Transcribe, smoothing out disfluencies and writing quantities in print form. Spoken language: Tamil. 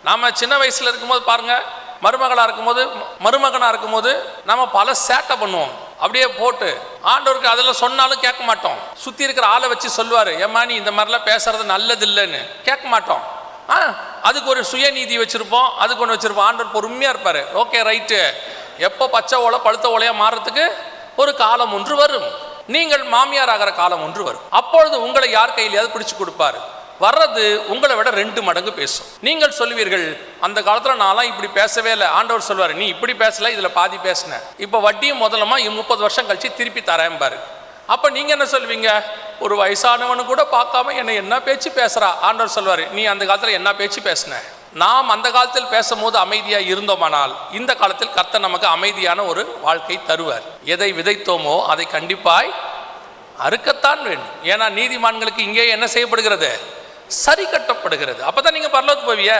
நாம சின்ன வயசுல இருக்கும்போது பாருங்க, மருமகளாக இருக்கும்போது மருமகனாக இருக்கும்போது நம்ம பல சேட்டை பண்ணுவோம். அப்படியே போட்டு ஆண்டவருக்கு அதெல்லாம் சொன்னாலும் கேட்க மாட்டோம். சுற்றி இருக்கிற ஆளை வச்சு சொல்லுவார், ஏம்மா நீ இந்த மாதிரிலாம் பேசுறது நல்லது இல்லைன்னு. கேட்க மாட்டோம். அதுக்கு ஒரு சுயநீதி வச்சுருப்போம், அதுக்கு ஒன்று வச்சுருப்போம். ஆண்டவர் பொறுமையாக இருப்பார். ஓகே ரைட்டு, எப்போ பச்சை ஓலை பழுத்த ஓலையாக மாறுறதுக்கு ஒரு காலம் ஒன்று வரும். நீங்கள் மாமியார் ஆகிற காலம் ஒன்று வரும். அப்பொழுது உங்களை யார் கையிலையாவது பிடிச்சு கொடுப்பாரு. வர்றது உங்களை விட 2 மடங்கு பேசும். நீங்கள் சொல்லுவீர்கள், அந்த காலத்தில் நான்லாம் இப்படி பேசவே இல்லை. ஆண்டவர் சொல்வார், நீ இப்படி பேசல, இதில் பாதி பேசின, இப்போ வட்டியும் முதலமா 30 வருஷம் கழிச்சு திருப்பி தரேன்பாரு. அப்போ நீங்கள் என்ன சொல்வீங்க? ஒரு வயசானவனு கூட பார்க்காம என்ன பேச்சு பேசுகிறா. ஆண்டவர் சொல்வார், நீ அந்த காலத்தில் என்ன பேச்சு பேசின. நாம் அந்த காலத்தில் பேசும்போது அமைதியாக இருந்தோமானால் இந்த காலத்தில் கர்த்தர் நமக்கு அமைதியான ஒரு வாழ்க்கை தருவார். எதை விதைத்தோமோ அதை கண்டிப்பாய் அறுக்கத்தான் வேண்டும். ஏன்னா நீதிமான்களுக்கு இங்கே என்ன செய்யப்படுகிறது? சரி கட்டப்படுகிறது. அப்போ தான் நீங்கள் பரலோகத்துக்கு போவிய.